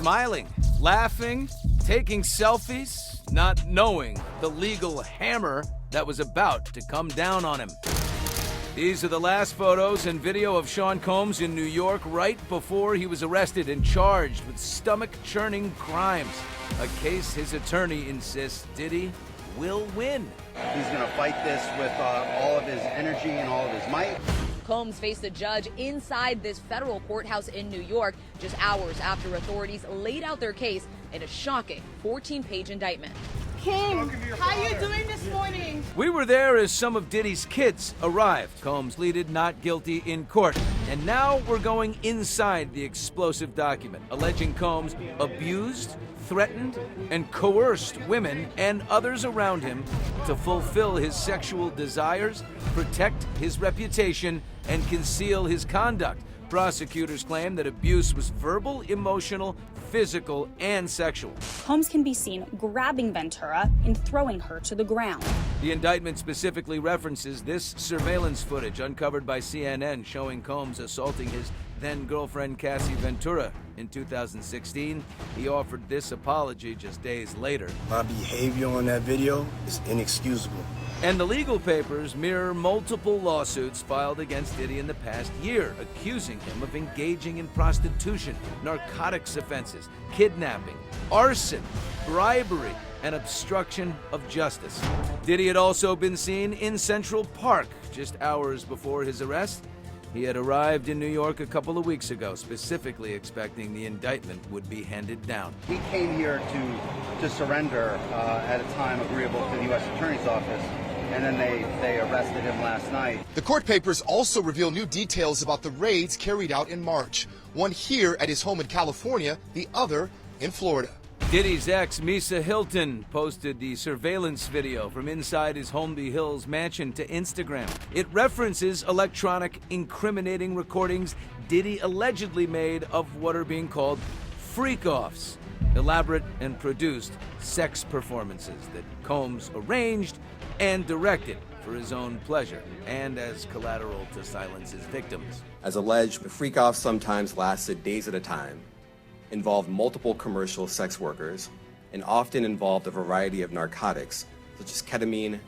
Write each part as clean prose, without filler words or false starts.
Smiling, laughing, taking selfies, not knowing the legal hammer that was about to come down on him. These are the last photos and video of Sean Combs in New York right before he was arrested and charged with stomach-churning crimes, a case his attorney insists Diddy will win. He's going to fight this with all of his energy and all of his might. Combs faced a judge inside this federal courthouse in New York just hours after authorities laid out their case in a shocking 14-page indictment. Kim, how you doing this morning? We were there as some of Diddy's kids arrived. Combs pleaded not guilty in court. And now we're going inside the explosive document, alleging Combs abused, threatened, and coerced women and others around him to fulfill his sexual desires, protect his reputation, and conceal his conduct. Prosecutors claim that abuse was verbal, emotional, physical, and sexual. Combs can be seen grabbing Ventura and throwing her to the ground. The indictment specifically references this surveillance footage uncovered by CNN showing Combs assaulting his then-girlfriend Cassie Ventura. In 2016, he offered this apology just days later. My behavior on that video is inexcusable. And the legal papers mirror multiple lawsuits filed against Diddy in the past year, accusing him of engaging in prostitution, narcotics offenses, kidnapping, arson, bribery, and obstruction of justice. Diddy had also been seen in Central Park just hours before his arrest. He had arrived in New York a couple of weeks ago, specifically expecting the indictment would be handed down. He came here to surrender at a time agreeable to the U.S. Attorney's Office, and then they arrested him last night. The court papers also reveal new details about the raids carried out in March. One here at his home in California, the other in Florida. Diddy's ex, Misa Hilton, posted the surveillance video from inside his Holmby Hills mansion to Instagram. It references electronic incriminating recordings Diddy allegedly made of what are being called freak-offs, elaborate and produced sex performances that Combs arranged and directed for his own pleasure and as collateral to silence his victims. As alleged, the freak-offs sometimes lasted days at a time, involved multiple commercial sex workers, and often involved a variety of narcotics, such as ketamine,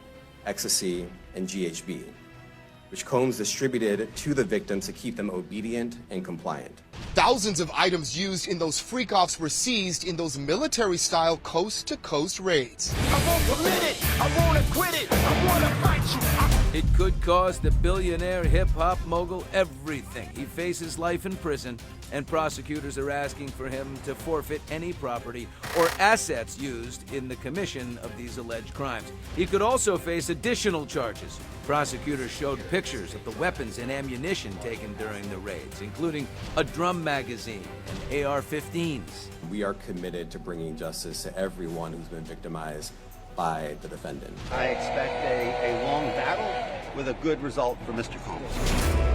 ecstasy, and GHB, which Combs distributed to the victims to keep them obedient and compliant. Thousands of items used in those freak-offs were seized in those military-style coast-to-coast raids. I won't permit it, I won't acquit it, I want to fight you. It could cost the billionaire hip-hop mogul everything. He faces life in prison, and prosecutors are asking for him to forfeit any property or assets used in the commission of these alleged crimes. He could also face additional charges. Prosecutors showed pictures of the weapons and ammunition taken during the raids, including a drum magazine and AR-15s. We are committed to bringing justice to everyone who's been victimized by the defendant. I expect a long battle with a good result for Mr. Combs.